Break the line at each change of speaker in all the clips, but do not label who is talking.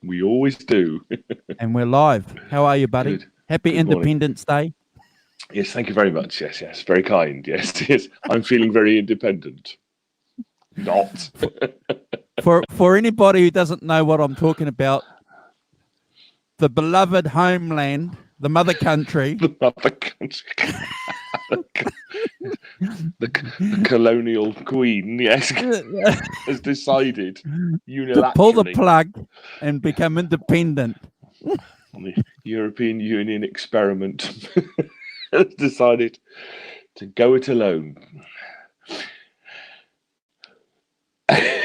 We always do.
And we're live. How are you, buddy?
Good.
Happy
Good morning.
Independence Day.
Yes, thank you very much. Yes, yes. Very kind. Yes, yes. I'm feeling very independent. Not.
For, for anybody who doesn't know what I'm talking about, the beloved homeland, the mother country,
The mother country. The colonial queen, yes,
to
has decided
pull the
unilaterally
plug and become independent.
on the European Union experiment has decided to go it alone.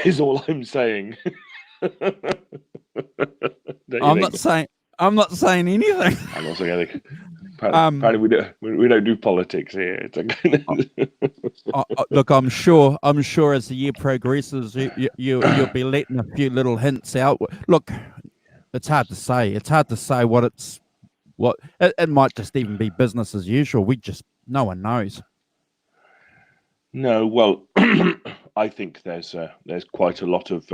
Is all I'm saying.
I'm not saying anything.
I'm not saying anything.
Um,
Apparently we don't do politics here.
Look, I'm sure as the year progresses, you'll be letting a few little hints out. Look, it's hard to say. It's hard to say what it might just even be business as usual. No one knows.
No, well, I think there's quite a lot of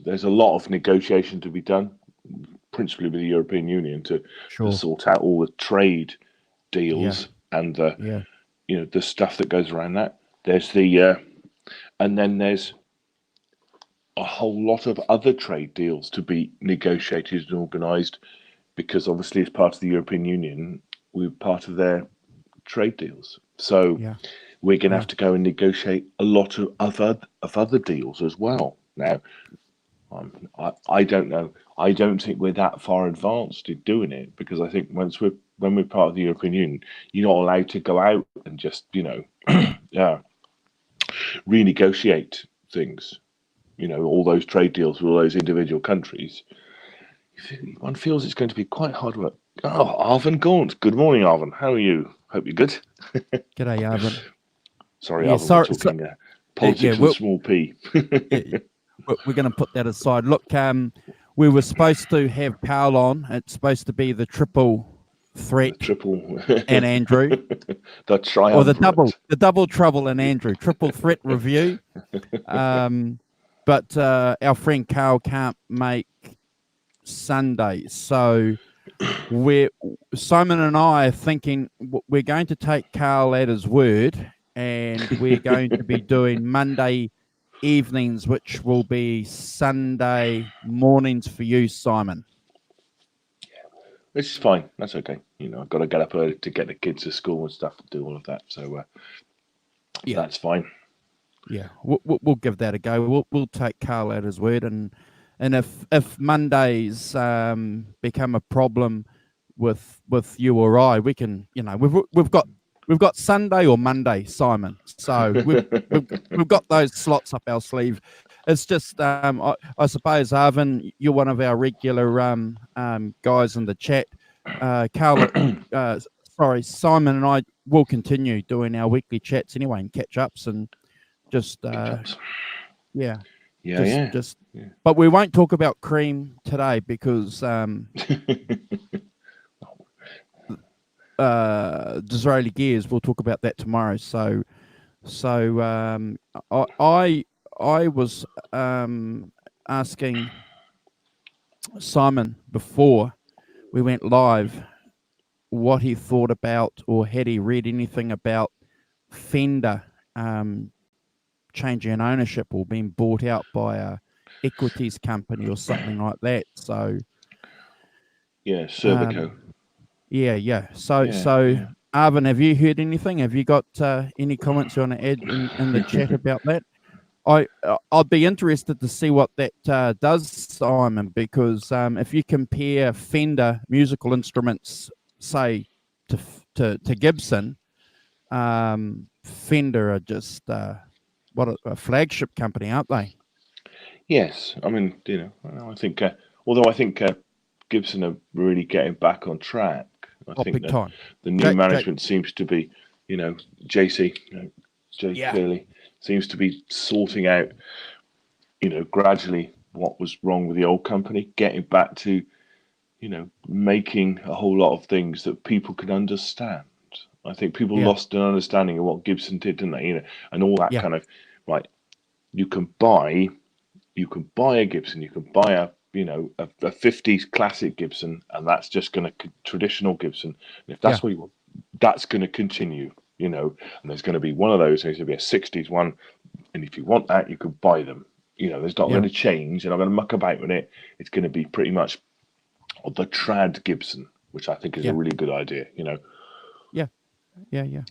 there's a lot of negotiation to be done, principally with the European Union to sort out all the trade deals and the stuff that goes around that. There's and then there's a whole lot of other trade deals to be negotiated and organised, because obviously as part of the European Union, we're part of their trade deals. So we're going to have to go and negotiate a lot of other deals as well. Now, I don't know. I don't think we're that far advanced in doing it, because I think when we're part of the European Union, you're not allowed to go out and just renegotiate things. All those trade deals with all those individual countries. One feels it's going to be quite hard work. Oh, Arvin Gaunt. Good morning, Arvin. How are you? Hope you're good.
G'day, Arvin.
Sorry, Arvin. We're talking politics and small p.
We're going to put that aside. Look, we were supposed to have Powell on. It's supposed to be the triple threat and Andrew.
The triumvirate.
Or the double trouble and Andrew. Triple threat review. But our friend Carl can't make Sunday. So Simon and I are thinking we're going to take Carl at his word, and we're going to be doing Monday evenings, which will be Sunday mornings for you, Simon.
Which is fine. That's okay. I've got to get up early to get the kids to school and stuff and do all of that. So that's fine.
Yeah, we'll give that a go. We'll take Carl at his word, and if Mondays become a problem with you or I, we can, we've got Sunday or Monday, Simon. So we've got those slots up our sleeve. It's just I suppose, Arvin, you're one of our regular guys in the chat. Carl, Simon and I will continue doing our weekly chats anyway and catch ups and just but we won't talk about cream today because Disraeli Gears, we'll talk about that tomorrow. So I was asking Simon before we went live what he thought about, or had he read anything about Fender changing ownership or being bought out by a equities company or something like that. So
Servco.
So Arvin, have you heard anything? Have you got any comments you want to add in the chat about that? I'd be interested to see what that does, Simon, because if you compare Fender musical instruments, say, to Gibson, Fender are just what a flagship company, aren't they?
Yes, I mean, I think although I think Gibson are really getting back on track. I think the new management seems to be, JC, Jay Clearly seems to be sorting out, gradually what was wrong with the old company, getting back to, making a whole lot of things that people could understand. I think people lost an understanding of what Gibson did, didn't they? And all that kind of, right, you can buy you can buy a Gibson, you can buy a 50s classic Gibson, and that's just going to traditional Gibson. And if that's what you want, that's going to continue, and there's going to be one of those. There's going to be a 60s one, and if you want that, you can buy them. There's not going to change, and I'm going to muck about with it. It's going to be pretty much the trad Gibson, which I think is a really good idea.
Yeah.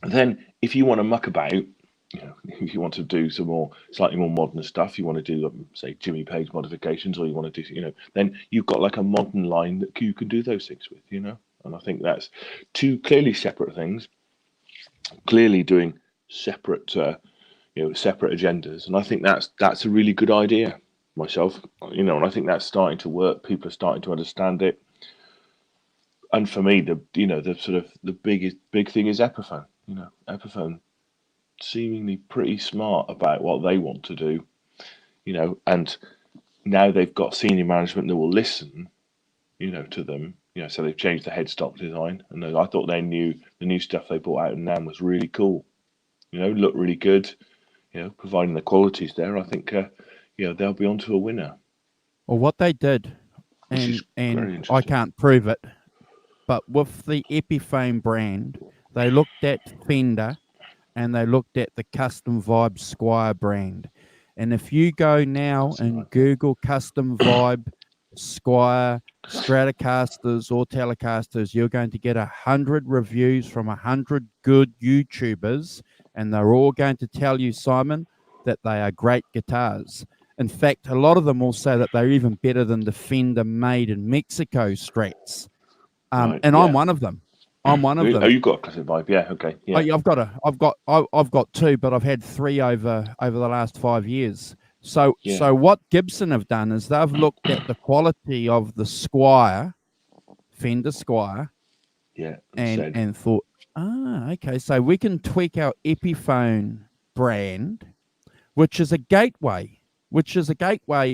And then if you want to muck about, if you want to do some slightly more modern stuff, you want to do, say, Jimmy Page modifications, or you want to do, then you've got like a modern line that you can do those things with, And I think that's two clearly separate things, clearly doing separate, separate agendas. And I think that's a really good idea myself, and I think that's starting to work. People are starting to understand it. And for me, the sort of the big thing is Epiphone. Epiphone seemingly pretty smart about what they want to do, and now they've got senior management that will listen, to them, so they've changed the headstock design, and I thought the new stuff they brought out in NAMM was really cool, looked really good, providing the quality's there. I think, they'll be onto a winner.
Well, what they did, and I can't prove it, but with the Epiphone brand, they looked at Fender, and they looked at the Custom Vibe Squier brand. And if you go now and Google Custom Vibe Squier Stratocasters or Telecasters, you're going to get 100 reviews from 100 good YouTubers, and they're all going to tell you, Simon, that they are great guitars. In fact, a lot of them will say that they're even better than the Fender made in Mexico Strats. I'm one of them. I'm one of them.
Oh, you've got a Classic Vibe, yeah, okay. Yeah.
I've got two, but I've had three over the last 5 years. So what Gibson have done is they've looked at the quality of the Squier, Fender Squier, and thought, okay, so we can tweak our Epiphone brand, which is a gateway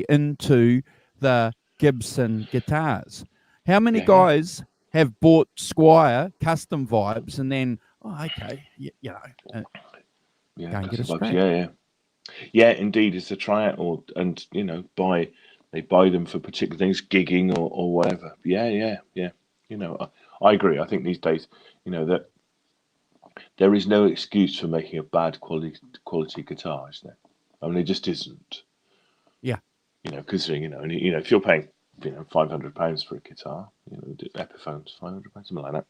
into the Gibson guitars. How many guys have bought Squier Custom Vibes and then, go and get a Strat?
Yeah, indeed, it's a try out, and they buy them for particular things, gigging or whatever. Yeah. I agree. I think these days, that there is no excuse for making a bad quality guitar, is there? I mean, it just isn't.
Yeah.
Considering if you're paying £500 for a guitar, Epiphone's £500, something like that.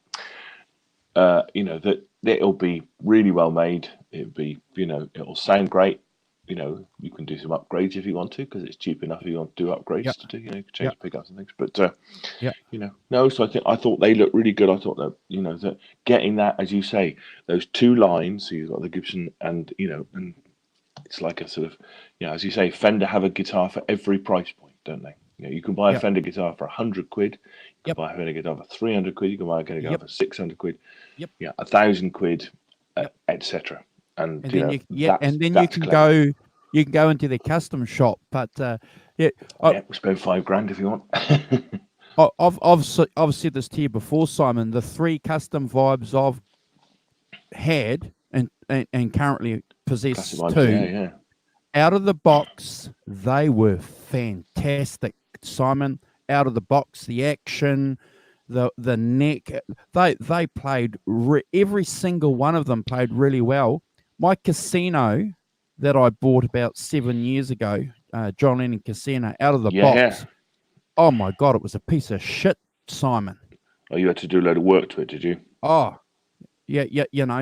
That it'll be really well made. It'll be, it'll sound great. You can do some upgrades if you want to, because it's cheap enough if you want to do upgrades to do. You can change pickups and things. But no. So I thought they looked really good. I thought that that getting that, as you say, those two lines. So you've got the Gibson and and it's like a sort of as you say, Fender have a guitar for every price point, don't they? You can buy a Fender guitar for £100. You can buy a Fender guitar for £300. You can buy a Fender guitar for £600. Yeah, £1,000, etc. And
then you can go into their custom shop. But
we'll spend £5,000 if you
want. I've said this to you before, Simon. The 3 Custom Vibes I've had and currently possess 2. Out of the box, they were fantastic, Simon. Out of the box, the action, the neck, they played. Every single one of them played really well. My Casino that I bought about 7 years ago, John Lennon Casino, out of the box. Oh my God, it was a piece of shit, Simon.
Oh, you had to do a load of work to it, did you?
Oh, yeah,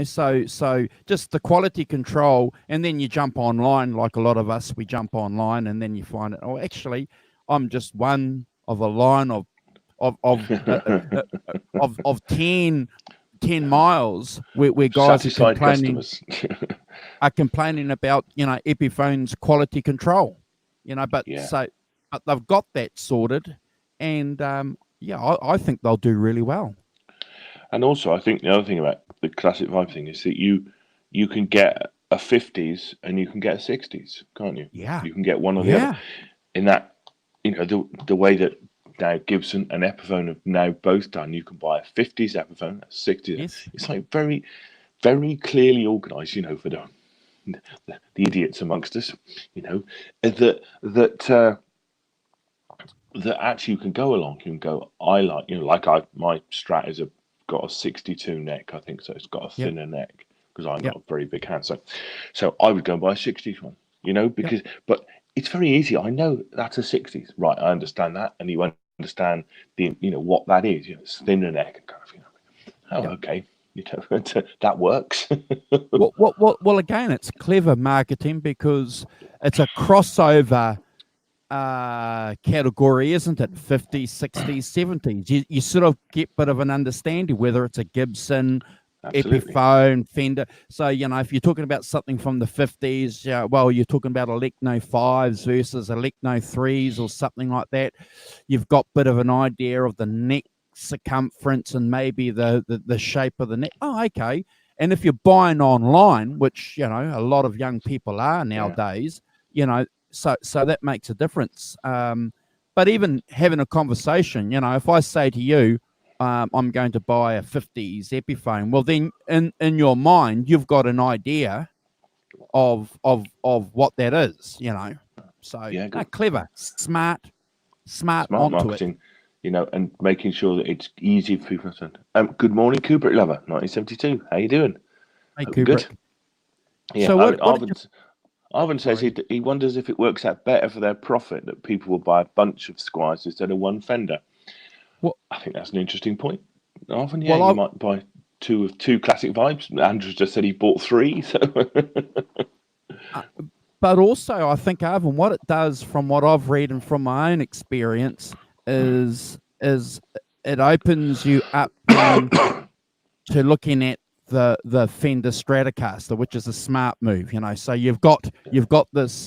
so just the quality control, and then you jump online, like a lot of us, we jump online, and then you find it. Oh, actually, I'm just one of a line of 10 miles where guys are complaining about Epiphone's quality control, but they've got that sorted, and I think they'll do really well.
And also, I think the other thing about the Classic Vibe thing is that you can get a 50s and you can get a 60s, can't you?
Yeah,
you can get one or the other. In that, the way that now Gibson and Epiphone have now both done, you can buy a 50s Epiphone, a 60s. Yes. It's like very, very clearly organised, for the the idiots amongst us, that actually you can go along. You can go. My Strat got a 62 neck, I think, so it's got a thinner neck because I've got a very big hand. So I would go and buy a 60s one, because but it's very easy. I know that's a 60s, right? I understand that, and you understand what that is. It's thinner neck, kind of. Okay. That works.
Well, again, it's clever marketing because it's a crossover category, isn't it? 50s, 60s, 70s. You sort of get a bit of an understanding whether it's a Gibson,
Absolutely.
Epiphone, Fender. So, if you're talking about something from the 50s, well, you're talking about Elecno 5s versus Elecno 3s or something like that. You've got a bit of an idea of the neck circumference and maybe the shape of the neck. Oh, okay. And if you're buying online, which a lot of young people are nowadays, so that makes a difference. But even having a conversation, if I say to you, I'm going to buy a 50s Epiphone, well, then in your mind you've got an idea of what that is, So clever, smart onto
marketing.
it.
And making sure that it's easy for people to understand. Good morning, Kubrick Lover, 1972. How you doing?
Hey, Kubrick. Good.
Yeah, so Arvin says he wonders if it works out better for their profit that people will buy a bunch of Squires instead of one Fender. Well, I think that's an interesting point. Arvin, you might buy two classic vibes. Andrew just said he bought 3. So.
But also, I think, Arvin, what it does, from what I've read and from my own experience, is it opens you up to looking at the Fender Stratocaster, which is a smart move, So you've got this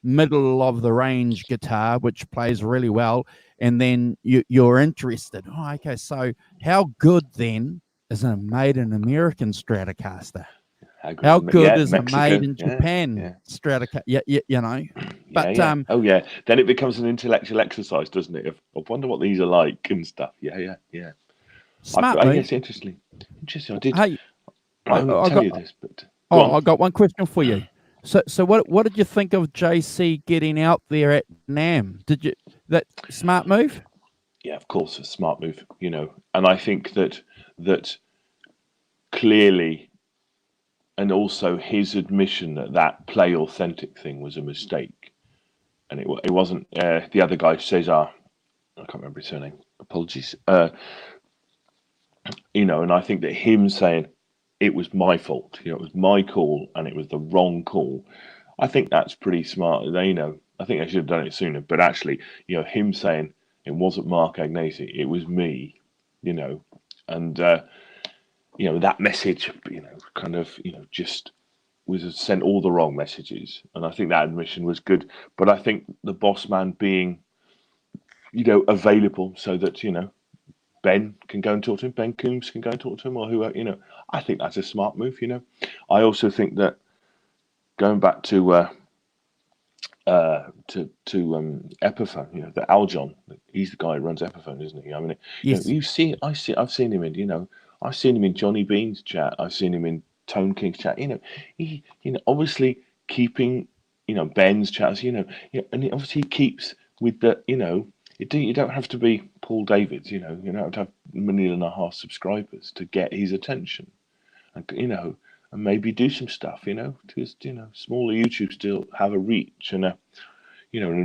middle of the range guitar, which plays really well, and then you're interested. Oh, okay, so how good then is a made in American Stratocaster? How good is
Mexico,
a made in Japan Stratocaster? But
then it becomes an intellectual exercise, doesn't it? I wonder what these are like and stuff. Yeah.
Smart move.
Yes, interesting. I did. I tell you this, but
I got one question for you. So what did you think of JC getting out there at NAMM? That smart move?
Yeah, of course, a smart move. And I think that clearly, and also his admission that Play Authentic thing was a mistake, and it wasn't. The other guy, Cesar, I can't remember his surname. Apologies. And I think that him saying it was my fault, it was my call, and it was the wrong call. I think that's pretty smart. I think I should have done it sooner. But actually, him saying it wasn't Mark Agnesi, it was me, and that message, just was sent all the wrong messages. And I think that admission was good. But I think the boss man being, available so that, Ben can go and talk to him, Ben Coombs can go and talk to him, or who, I think that's a smart move, I also think that going back to Epiphone, the Aljon, he's the guy who runs Epiphone, isn't he? I mean,
yes.
I've seen him in, I've seen him in Johnny Bean's chat, I've seen him in Tone King's chat, he obviously keeping, Ben's chats, and he obviously keeps with the, you don't have to be Paul Davids, you don't have to have 1.5 million subscribers to get his attention, and and maybe do some stuff, because smaller YouTube still have a reach and an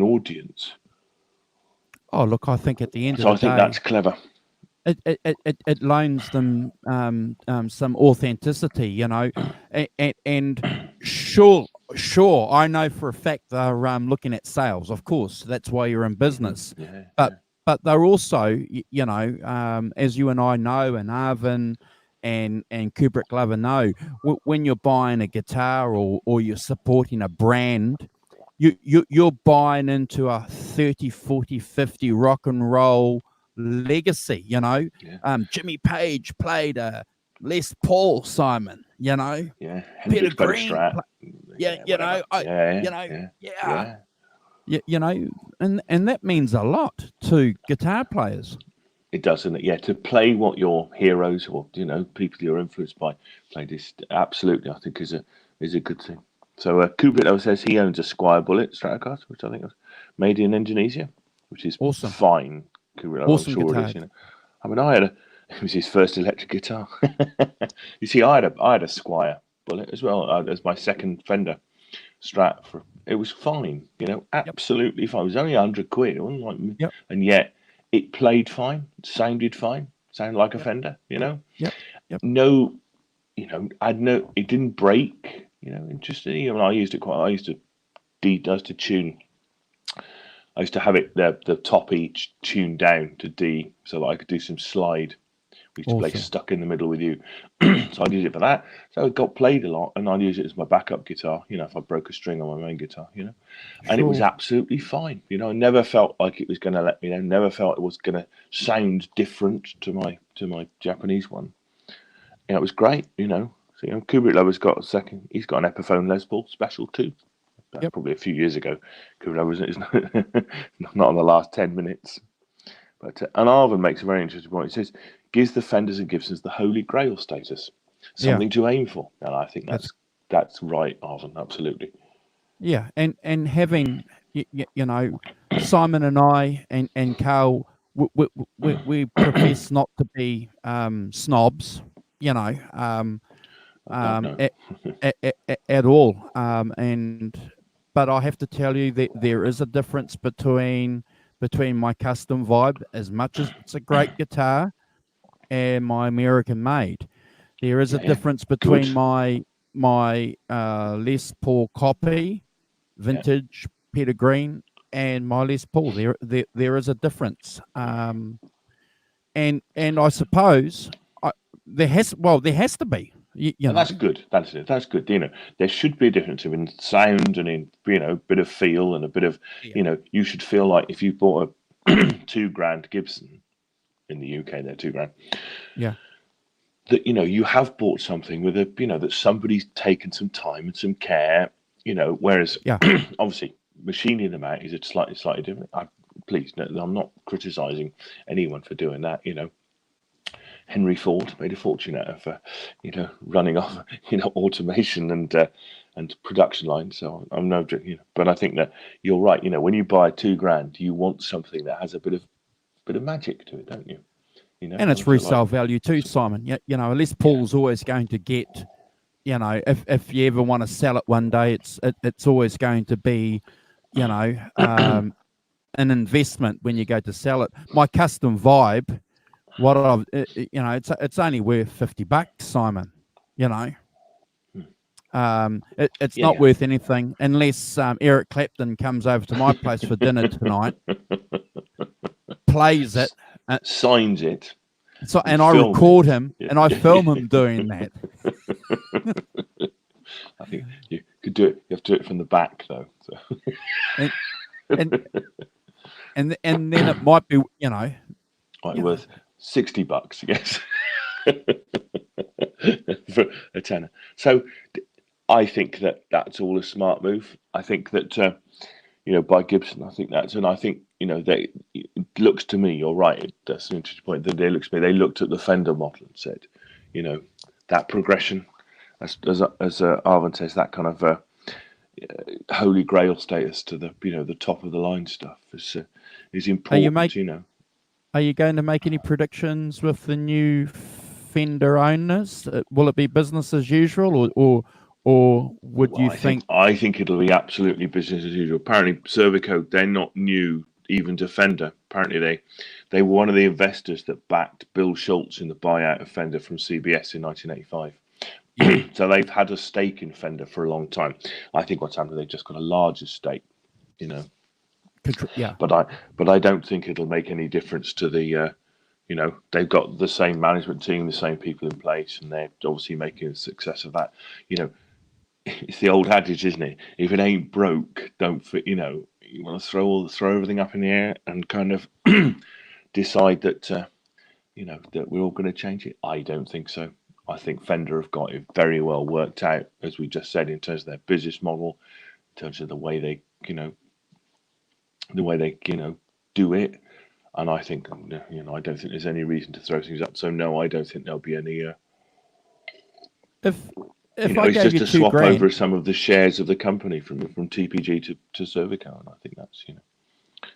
audience.
Oh, look, I think at the end of the day,
I think that's clever.
It loans them some authenticity, and sure, I know for a fact they're looking at sales. Of course, that's why you're in business. But they're also, as you and I know, and Arvin and Kubrick Lover know, when you're buying a guitar or you're supporting a brand, you're buying into a 30, 40, 50 rock and roll legacy. Jimmy Page played a Les Paul, Simon. Peter Green. And that means a lot to guitar players.
It does, doesn't it? Yeah, to play what your heroes or people you're influenced by play this, absolutely, I think is a good thing. So Kubrick says he owns a Squire Bullet Stratocaster, which I think was made in Indonesia, which is
awesome.
fine. Kubrick,
awesome
I'm sure
guitar.
it is. You know, I mean, it was his first electric guitar. You see, I had a Squire Bullet as well as my second Fender Strat. It was fine, you know, absolutely fine. It was only £100. It wasn't like, and yet it played fine, sounded fine, sounded like a Fender, you know. No, you know, it didn't break. You know, interesting. I mean, I used to tune. I used to have it the top each tuned down to D so that I could do some slide. We used to play Stuck in the Middle with You. So I'd use it for that. So it got played a lot, and I'd use it as my backup guitar, you know, if I broke a string on my main guitar, you know. And it was absolutely fine. You know, I never felt like it was going to let me down, never felt it was going to sound different to my Japanese one. You know, it was great, you know. So, you know, Kubrick Lover's got he's got an Epiphone Les Paul Special too. Probably a few years ago. Kubrick Lover is not on the last 10 minutes. But and Arvin makes a very interesting point. He says, gives the Fenders and Gibsons the holy grail status, something to aim for. And I think that's right, Arvin, absolutely.
Yeah, and having, you know, Simon and I and Carl, we profess not to be snobs, you know, at all. But I have to tell you that there is a difference between my Custom Vibe, as much as it's a great guitar, and my American Made. There is a difference between my Les Paul copy, vintage Peter Green, and my Les Paul. There is a difference, and I suppose there has to be. You know.
That's good. That's good. You know, there should be a difference in sound and in, you know, a bit of feel and a bit of, you know, you should feel like if you bought a £2,000 Gibson in the UK, they're £2,000.
Yeah.
That, you know, you have bought something with you know, that somebody's taken some time and some care, you know, whereas obviously machining them out is slightly different. Please, no, I'm not criticizing anyone for doing that, you know. Henry Ford made a fortune out of, you know, running off, you know, automation and production lines. So I'm no, you know, but I think that you're right. You know, when you buy £2,000, you want something that has a bit of magic to it, don't you? You know,
and it's resale value too, Simon. You know, Les Paul's always going to get, you know, if you ever want to sell it one day, it's always going to be, you know, an investment when you go to sell it. My Custom Vibe, you know, it's only worth $50, Simon. You know, it's not worth anything unless Eric Clapton comes over to my place for dinner tonight, plays it,
signs it.
So and I record him and I film him doing that.
I think you could do it. You have to do it from the back though. So.
and then it might be, you know,
worth $60, yes, for a tenner. So I think that's all a smart move. I think that you know, by Gibson, I think and I think, you know, it looks to me, you're right, that's an interesting point, that they looked at the Fender model and said, you know, that progression, as Arvin says, that kind of holy grail status to the, you know, the top of the line stuff is important, you know.
Are you going to make any predictions with the new Fender owners? Will it be business as usual, or would you think?
I think it'll be absolutely business as usual. Apparently, Cervico, they're not new even to Fender. Apparently, they were one of the investors that backed Bill Schultz in the buyout of Fender from CBS in 1985. So they've had a stake in Fender for a long time. I think what's happened, they've just got a larger stake, you know.
Yeah.
But I don't think it'll make any difference to the, you know, they've got the same management team, the same people in place, and they're obviously making a success of that. You know, it's the old adage, isn't it? If it ain't broke, don't fit. You know, you want to throw everything up in the air and kind of decide that, you know, that we're all going to change it. I don't think so. I think Fender have got it very well worked out, as we just said, in terms of their business model, in terms of the way they, you know, do it. And I think, you know, I don't think there's any reason to throw things up. So no, I don't think there'll be any.
if
know,
I
it's
gave
just
you
a
two
swap
grand,
over some of the shares of the company from TPG to Cervical, and I think that's, you know.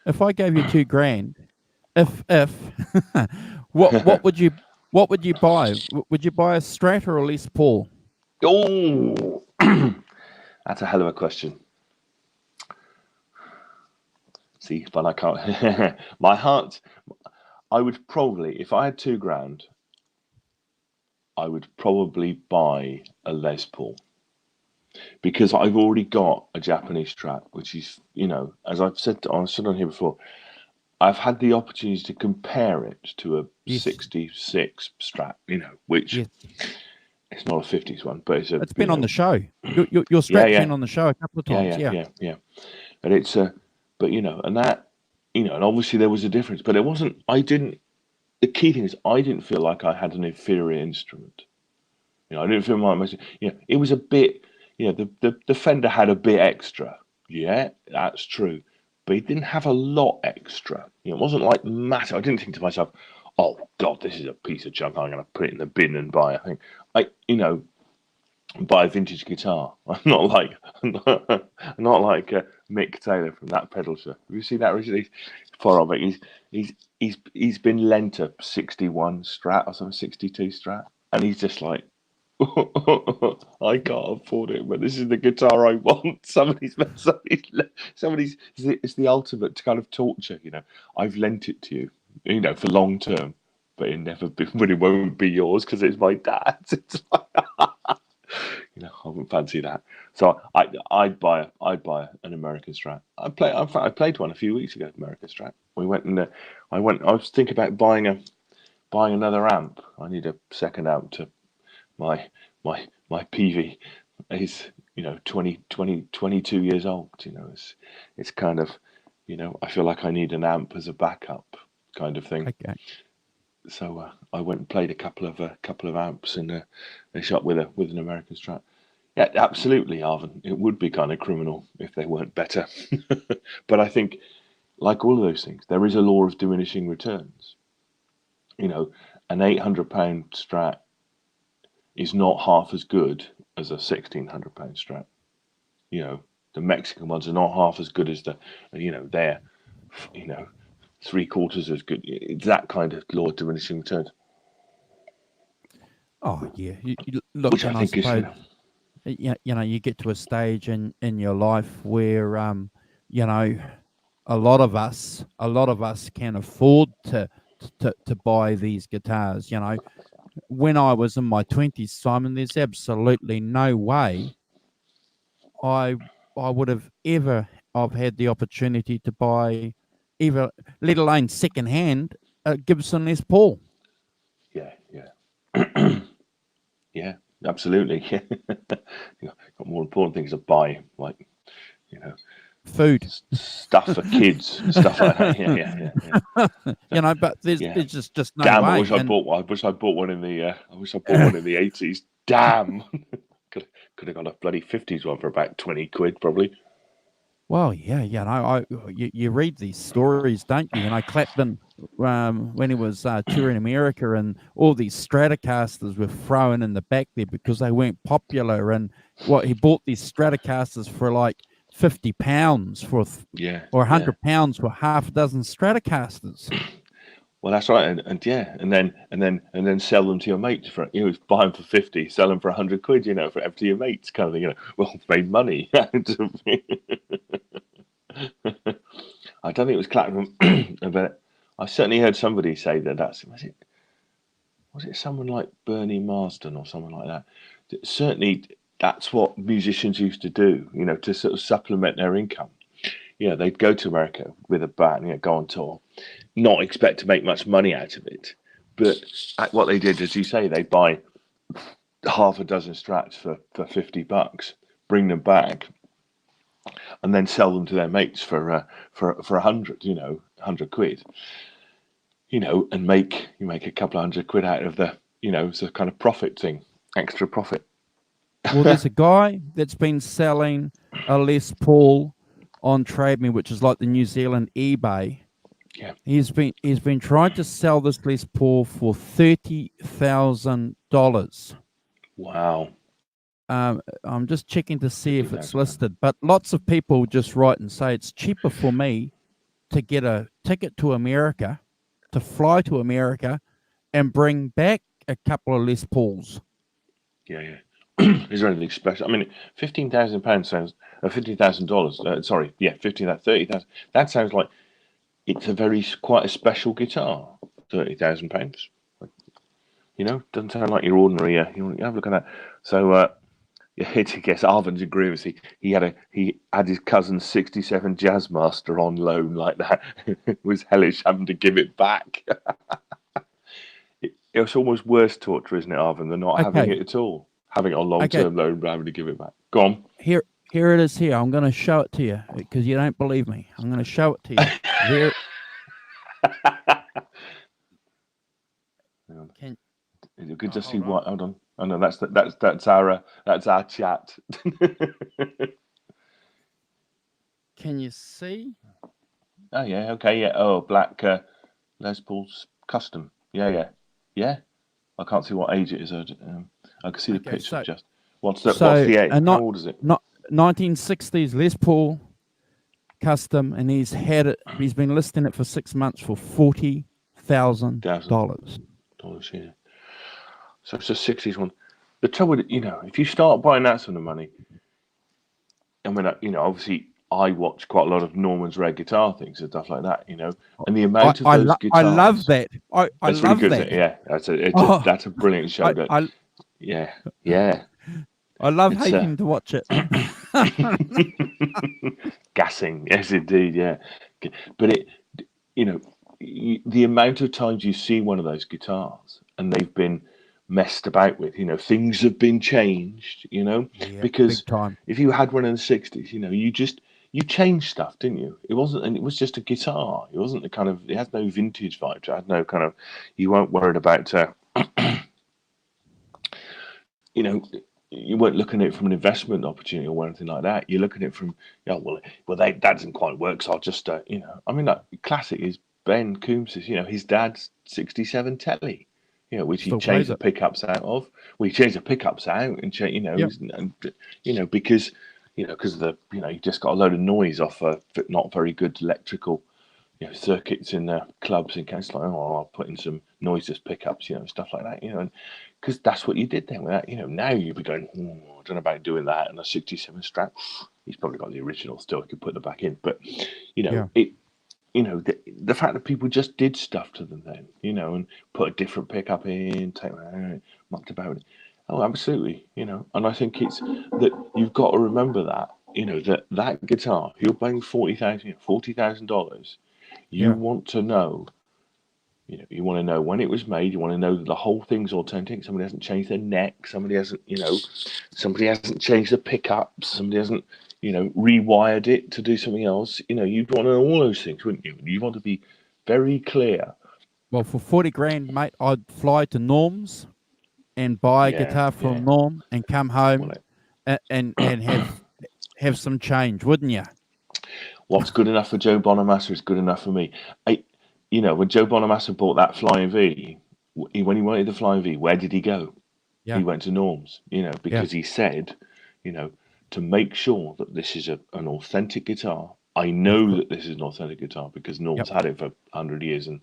if I gave you 2 grand, if what would you buy? Would you buy a Strat or a Les Paul?
Oh, that's a hell of a question. See, but I can't. My heart, I would probably, if I had 2 grand, I would probably buy a Les Paul, because I've already got a Japanese Strat, which is, you know, as I've said on here before, I've had the opportunity to compare it to a 66 Strat, you know, which it's not a 50s one, but it's
been on the show. Your Strat's been on the show a couple of times.
Yeah. And it's but you know, and that, you know, and obviously there was a difference, but it wasn't. The key thing is I didn't feel like I had an inferior instrument. You know, I didn't feel like it was a bit. You know, the Fender had a bit extra. Yeah, that's true, but it didn't have a lot extra. You know, it wasn't like massive. I didn't think to myself, "Oh God, this is a piece of junk. I'm going to put it in the bin and buy." You know, buy a vintage guitar. I'm not like Mick Taylor from That Pedal Show. Have you seen that recently? Far of it. He's been lent a 61 Strat or some 62 Strat, and he's just like, I can't afford it, but this is the guitar I want. Somebody's it's the ultimate kind of torture, you know. I've lent it to you, you know, for long term, but it won't be yours because it's my dad's. It's like, you know, I wouldn't fancy that. So I'd buy an American Strat. I played one a few weeks ago, American Strat. We went and I was thinking about buying another amp. I need a second amp to my PV is, you know, 22 years old. You know, it's kind of, you know, I feel like I need an amp as a backup kind of thing.
Okay.
So I went and played a couple of amps in a shop with an American Strat. Yeah, absolutely, Arvin. It would be kind of criminal if they weren't better. But I think, like all of those things, there is a law of diminishing returns. You know, an £800 Strat is not half as good as a £1,600 Strat. You know, the Mexican ones are not half as good as they're, you know, 3/4 as good. It's that kind of law of diminishing returns.
Oh yeah, look,
which I think
suppose,
is,
you know, you get to a stage in your life where you know, a lot of us can afford to buy these guitars. You know, when I was in my 20s, Simon, there's absolutely no way I would have ever had the opportunity to buy, even let alone secondhand, a Gibson Les Paul.
Yeah, absolutely. You know, got more important things to buy, like, you know,
food,
stuff for kids, stuff like that. Yeah.
You know, but there's just no
Damn,
way.
I wish I bought one in the 80s. Damn. could have got a bloody 50s one for about 20 quid probably.
Well, yeah, no, you read these stories, don't you? You know, Clapton, when he was touring America, and all these Stratocasters were thrown in the back there because they weren't popular. And he bought these Stratocasters for like £50 or £100 for half a dozen Stratocasters.
Well, that's right, and then sell them to your mates for, you know, buy them for 50, sell them for 100 quid, you know, to your mates, kind of thing, you know. Well, made money. I don't think it was Clapton, but I certainly heard somebody say was it someone like Bernie Marsden or someone like that. Certainly, that's what musicians used to do, you know, to sort of supplement their income. You know, they'd go to America with a band, you know, go on tour, not expect to make much money out of it. But what they did, as you say, they'd buy half a dozen Strats for $50, bring them back, and then sell them to their mates for 100, you know, 100 quid, you know, and you make a couple of 100 quid out of the, you know, it's a kind of profit thing, extra profit.
Well, there's a guy that's been selling a Les Paul on Trade Me, which is like the New Zealand eBay.
Yeah,
he's been trying to sell this Les Paul for $30,000.
Wow.
I'm just checking to see if it's
£15,000.
listed, but lots of people just write and say it's cheaper for me to get a ticket to America, to fly to America, and bring back a couple of Les Pauls.
Yeah. Is there anything special? I mean, £15,000 sounds $15,000. Sorry, yeah, 30,000. That sounds like it's quite a special guitar. £30,000. Doesn't sound like your ordinary. You have a look at that. So, yeah, I guess Arvin's agree with me. He had his cousin's '67 Jazzmaster on loan like that. It was hellish having to give it back. It's almost worse torture, isn't it, Arvin, than not having it at all? Having it on long-term loan, but having to give it back. Go on.
Here it is. Here, I'm going to show it to you because you don't believe me. I'm going to show it to you. Here.
You could just see what. Hold on. Oh no, that's our chat.
Can you see?
Oh yeah. Okay. Yeah. Oh, black Les Paul's custom. Yeah. I can't see what age it is. I can see the picture. What's the age? How old is it?
1960s Les Paul custom, and he's been listing it for 6 months for $40,000.
Yeah. So it's a 60s one. The trouble, if you start buying that sort of money, and when obviously I watch quite a lot of Norman's rare guitar things and stuff like that, and the amount of those guitars.
I love that. I love
really good,
that.
Yeah, that's a brilliant show. Yeah.
I love hating to watch it.
Gassing, yes, indeed, yeah. But the amount of times you see one of those guitars and they've been messed about with, things have been changed, because if you had one in the 60s, you changed stuff, didn't you? It was just a guitar. It wasn't it has no vintage vibe. It had no you weren't worried about, you weren't looking at it from an investment opportunity or anything like that. You're looking at it from, that doesn't quite work, so I'll just, classic is Ben Coombs's, his dad's 67 Telly, which he changed the pickups out of. Well, he changed the pickups out and because of the, you just got a load of noise off not very good electrical, circuits in the clubs, and it's like, I'll put in some noiseless pickups, stuff like that, and because that's what you did then with that. Now you'd be going, I don't know about doing that. And a 67 Strat, he's probably got the original still. He could put them back in, but the fact that people just did stuff to them then, and put a different pickup in, mucked about it. Oh, absolutely, and I think it's that you've got to remember that, that guitar, you're paying $40,000. You want to know. You want to know when it was made. You want to know that the whole thing's authentic. Somebody hasn't changed their neck. Somebody hasn't changed the pickups. Somebody hasn't, rewired it to do something else. You'd want to know all those things, wouldn't you? You want to be very clear.
Well, for 40 grand, mate, I'd fly to Norm's and buy a guitar from Norm and come home and have some change, wouldn't you?
What's good enough for Joe Bonamassa is good enough for me. When Joe Bonamassa bought that Flying V, when he wanted the Flying V, where did he go? Yeah. He went to Norm's, because he said, to make sure that this is an authentic guitar. I know that this is an authentic guitar because Norm's had it for 100 years and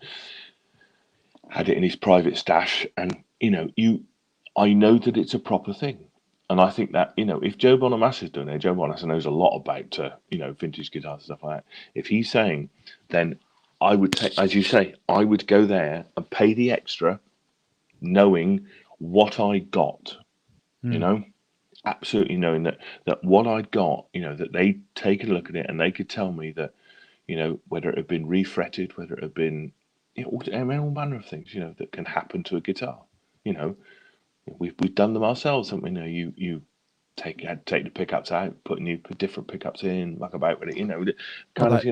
had it in his private stash. And, I know that it's a proper thing. And I think that, if Joe Bonamassa is doing it, Joe Bonamassa knows a lot about, vintage guitars and stuff like that. If he's saying, then I would take, as you say, I would go there and pay the extra, knowing what I got, absolutely knowing that what I'd got, that they'd taken a look at it and they could tell me that, whether it had been refretted, whether it had been, all manner of things, that can happen to a guitar. We've done them ourselves, haven't we? You take the pickups out, put different pickups in, muck about with it,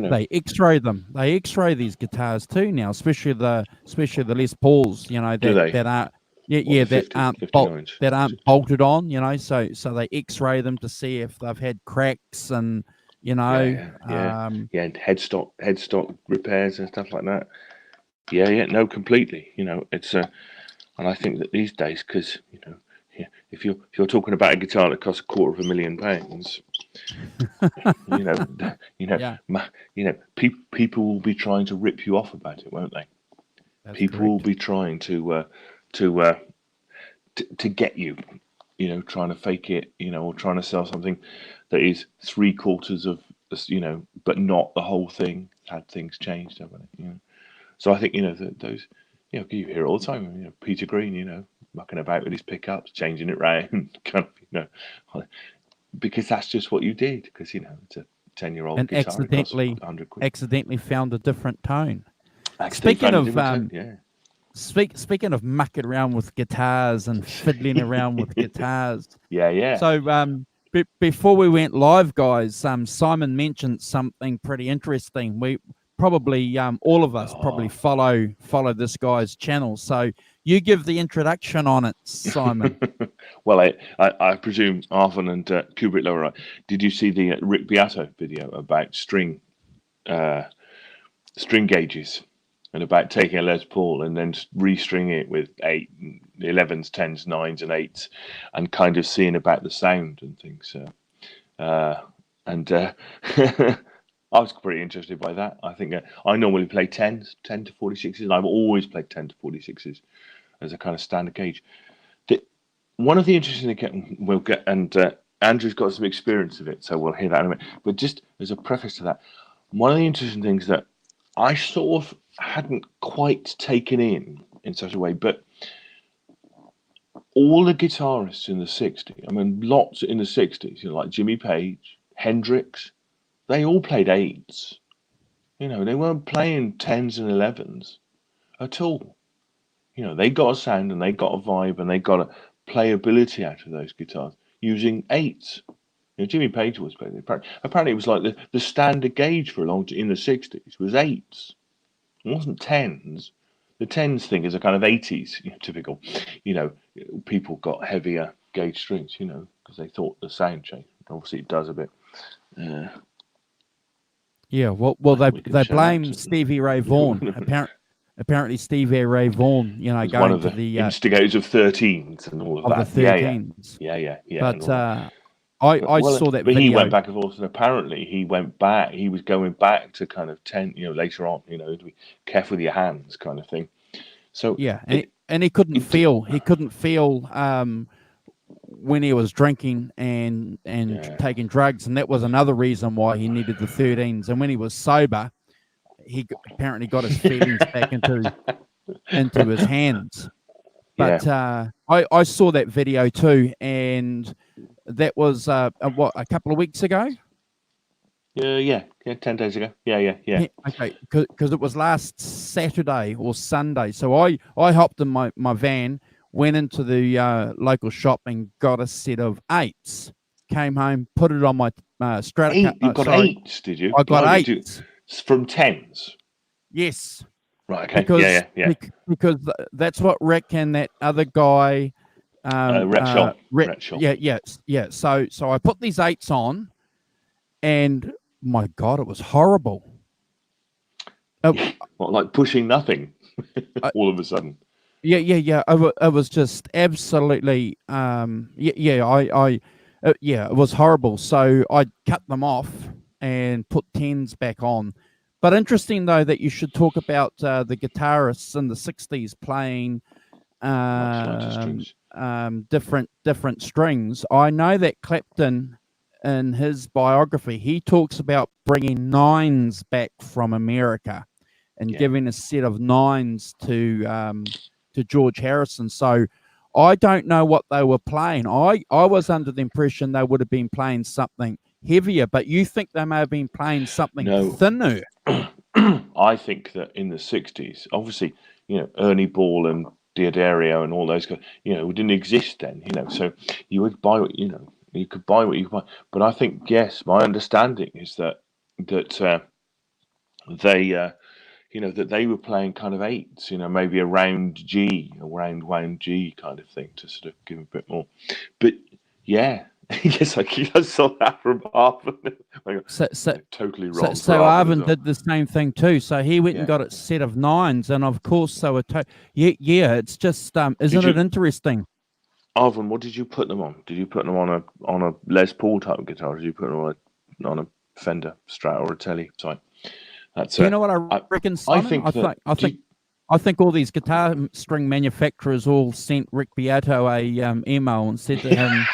They X-ray them. They X-ray these guitars too now, especially the Les Pauls. That aren't bolted on. So they X-ray them to see if they've had cracks and
and headstock repairs and stuff like that. No, completely. It's and I think that these days, because if you're talking about a guitar that costs £250,000, people will be trying to rip you off about it, won't they? People will be trying to get you, trying to fake it, or trying to sell something that is 3/4 of, but not the whole thing. Had things changed, haven't it? So I think those, you hear it all the time. Peter Green, mucking about with his pickups, changing it round, kind of, because that's just what you did. Because it's a 10-year-old
and
guitar,
accidentally found a different tone. Speaking of speaking of mucking around with guitars and fiddling around with guitars, So before we went live, guys, Simon mentioned something pretty interesting. We probably all of us follow this guy's channel. So you give the introduction on it, Simon.
Well, I presume Arvin and Kubrick Lower. Did you see the Rick Beato video about string gauges and about taking a Les Paul and then restringing it with 8, 11s, 10s, 9s, and 8s, and kind of seeing about the sound and things. I was pretty interested by that. I think I normally play 10s, 10 to 46s, and I've always played 10 to 46s as a kind of standard gauge. One of the interesting things we'll get, and Andrew's got some experience of it, so we'll hear that in a minute. But just as a preface to that, one of the interesting things that I sort of hadn't quite taken in such a way, but all the guitarists in the 60s, lots in the 60s, like Jimmy Page, Hendrix, they all played 8s. They weren't playing 10s and 11s at all. They got a sound and they got a vibe and they got a playability out of those guitars using 8s. Jimmy Page was playing. Apparently, it was like the standard gauge for a long time in the 60s was 8s. It wasn't 10s. The 10s thing is a kind of 80s typical. People got heavier gauge strings, because they thought the sound changed. Obviously, it does a bit.
Yeah, well, they blame Stevie Ray Vaughan. Apparently, Stevie Ray Vaughan, going
one of
to
the instigators of 13s and all of that.
The 13s.
Yeah.
But I saw that
but
video.
He went back and forth, and apparently he went back. He was going back to kind of 10, later on, to be careful with your hands, kind of thing. So
yeah, and he couldn't feel. He couldn't feel when he was drinking and taking drugs, and that was another reason why he needed the 13s. And when he was sober, he apparently got his feelings back into his hands. But I saw that video too, and that was a couple of weeks ago.
Yeah, 10 days ago. Yeah.
Okay, because it was last Saturday or Sunday. So I hopped in my van, went into the local shop and got a set of 8s. Came home, put it on my Stratocaster.
You got 8s, did you?
I got 8s
from 10s.
Yes.
Right. Okay. Yeah.
Because that's what Rick and that other guy.
Rhett
Shaw. Yeah. So I put these 8s on, and my God, it was horrible.
Like pushing nothing all of a sudden.
Yeah. It was just absolutely. It was horrible. So I cut them off and put 10s back on. But interesting though that you should talk about the guitarists in the 60s playing different strings. I know that Clapton, in his biography, he talks about bringing 9s back from America and giving a set of 9s to George Harrison. So I don't know what they were playing. I was under the impression they would have been playing something heavier, but you think they may have been playing something thinner?
I think that in the 60s, obviously, Ernie Ball and Diodario and all those guys, didn't exist then, so you would buy what, you could buy what you could buy. But I think, yes, my understanding is that they were playing kind of 8s, maybe a round G, wound G kind of thing to sort of give a bit more. But yeah, yes, I saw that from Arvin. Totally wrong.
So Arvin did the same thing too. So he went and got a set of 9s, and of course, so it's just isn't it interesting?
Arvin, what did you put them on? Did you put them on a Les Paul type of guitar? Or did you put them on a Fender Strat or a Tele type?
Do you know what I reckon, Simon? I think all these guitar string manufacturers all sent Rick Beato a email and said to him,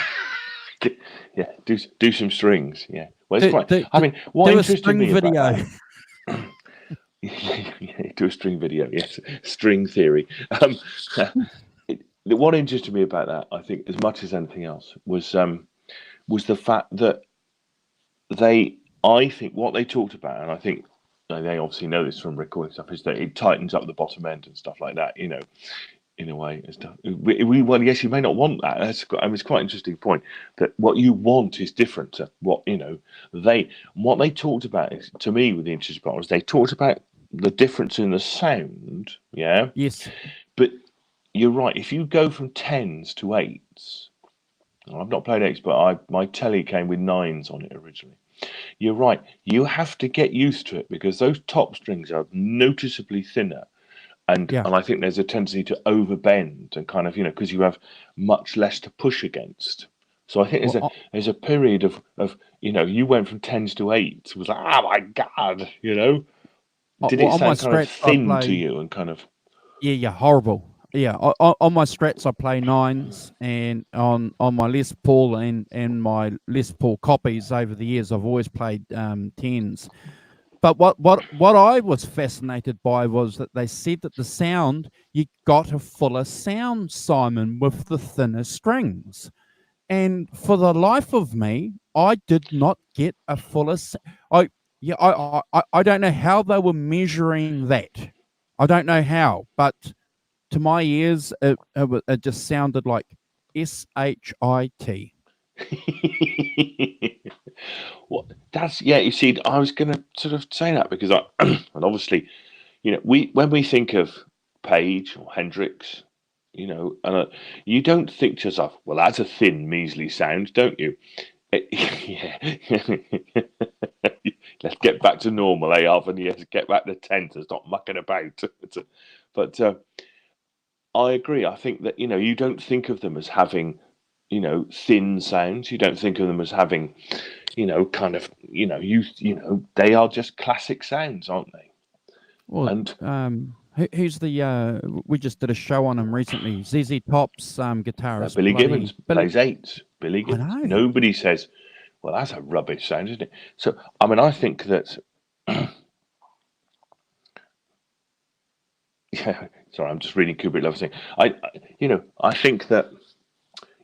"Yeah, do some strings." Yeah, well, it's quite. I mean, what interested me about that, yeah, do a string video. Yes, string theory. What interested me about that, I think, as much as anything else, was the fact that I think what they talked about, and I think they obviously know this from recording stuff, is that it tightens up the bottom end and stuff like that, you know, in a way and stuff. Well, yes, you may not want that. It's quite an interesting point, that what you want is different to what, you know, what they talked about is, to me, with the interesting part, was they talked about the difference in the sound, yeah?
Yes.
But you're right, if you go from 10s to 8s, I've not played 8s, but my Tele came with 9s on it originally. You're right. You have to get used to it because those top strings are noticeably thinner, and I think there's a tendency to overbend and kind of, you know, because you have much less to push against. So I think there's a period of you know, you went from 10s to 8s. It was like, oh my god, you know. Did it sound kind of thin to you and kind of?
Yeah, horrible. Yeah, on my Strats I play 9s, and on my Les Paul and my Les Paul copies over the years I've always played 10s. But what I was fascinated by was that they said that the sound, you got a fuller sound, Simon, with the thinner strings. And for the life of me, I did not get a fuller. I don't know how they were measuring that. I don't know how, but to my ears, it just sounded like SHIT.
Well, you see, I was going to sort of say that because and obviously, you know, when we think of Page or Hendrix, you know, and you don't think to yourself, well, that's a thin, measly sound, don't you? Yeah. Let's get back to normal, Arvin? Yes, get back to 10s, stop mucking about. But I agree. I think that, you know, you don't think of them as having, you know, thin sounds. You don't think of them as having, you know, kind of, you know, they are just classic sounds, aren't they?
Well, and who's the? We just did a show on him recently. ZZ Top's guitarist,
Billy Gibbons plays 8s. Billy Gibbons.
I know.
Nobody says, well, that's a rubbish sound, isn't it? So, I mean, I think that. Yeah, sorry, I'm just reading Kubrick Love's thing. I think that.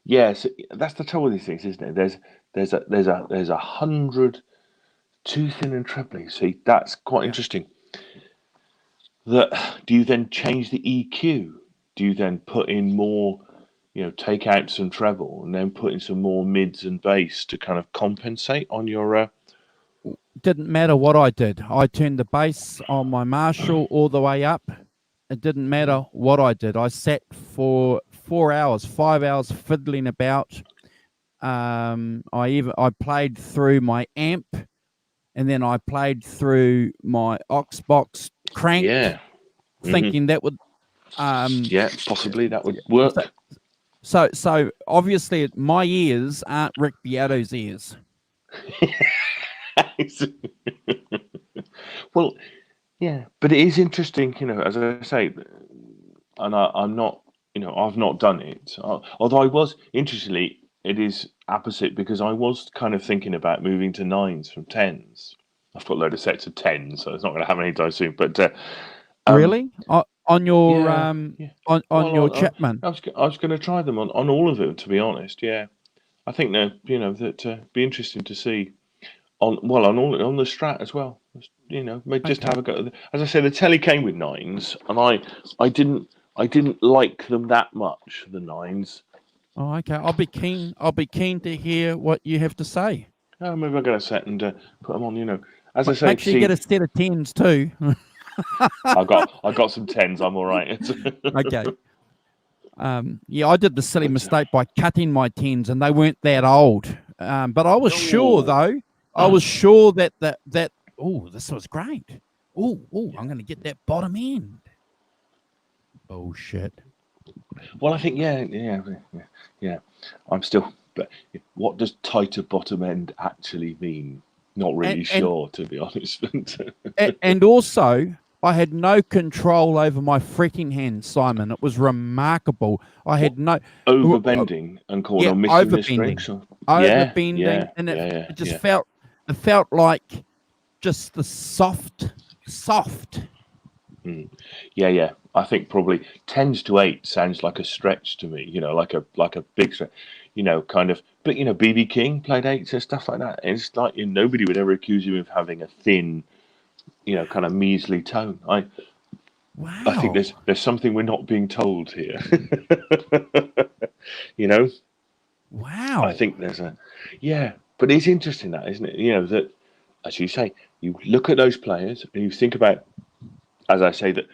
Yes, that's the trouble with these things, isn't it? There's 100 too thin and trebly. See, that's quite interesting. Do you then change the EQ? Do you then put in more, you know, take out some treble and then put in some more mids and bass to kind of compensate on your?
Didn't matter what I did. I turned the bass on my Marshall all the way up. It didn't matter what I did. I sat for 4 hours, 5 hours fiddling about. I played through my amp, and then I played through my aux box crank, thinking that would
possibly that would work.
So obviously my ears aren't Rick Beato's ears.
Well, yeah, but it is interesting, you know, as I say, and I'm not, you know, I've not done it. Although I was, interestingly, it is opposite because I was kind of thinking about moving to 9s from 10s. I've got a load of sets of 10s, so it's not going to happen anytime soon. But
really, on your your Chapman,
I was going to try them on all of them, to be honest. Yeah, I think that, you know, that be interesting to see on the Strat as well. You know, just have a go. As I said, the Tele came with 9s, and I didn't like them that much. The 9s.
Oh, okay. I'll be keen to hear what you have to say.
Oh, maybe I'm going to set and put them on. You know, as I say,
make sure you get a set of 10s too.
I got some 10s. I'm all right.
Okay. Yeah, I did the silly mistake by cutting my 10s, and they weren't that old. But I was sure though. I was sure that this was great. Oh, I'm going to get that bottom end. Bullshit.
Well, I think yeah. I'm still. But what does tighter bottom end actually mean? Not really sure, to be honest.
And also, I had no control over my freaking hand, Simon. It was remarkable. I had no
overbending and called on missing the strings.
Overbending, and it just felt like just the soft.
Yeah. I think probably 10s to 8 sounds like a stretch to me. Like a big stretch. Kind of. But BB King played 8s and stuff like that. And it's like nobody would ever accuse you of having a thin, kind of measly tone.
Wow.
I think there's something we're not being told here.
Wow.
I think there's but it's interesting that, isn't it? That, as you say, you look at those players and you think about, as I say, that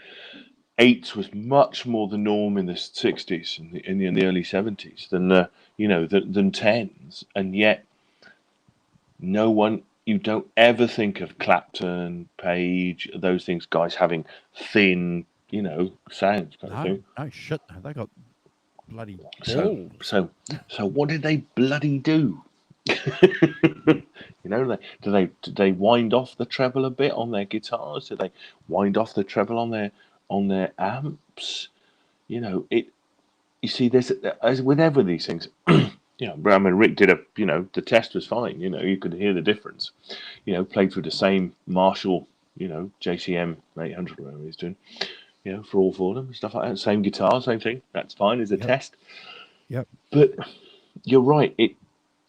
8s was much more the norm in the 60s and in the early 70s than than 10s, and yet you don't ever think of Clapton, Page, those things, guys having thin, sounds kind of thing.
No shit, they got bloody
balls. So what did they bloody do? Do they wind off the treble a bit on their guitars? Do they wind off the treble on their amps? You see, there's, as with ever these things. Rick did the test was fine. You could hear the difference. Played through the same Marshall, JCM 800, whatever he's doing. For all four of them, stuff like that. Same guitar, same thing. That's fine as a test.
Yep.
But you're right.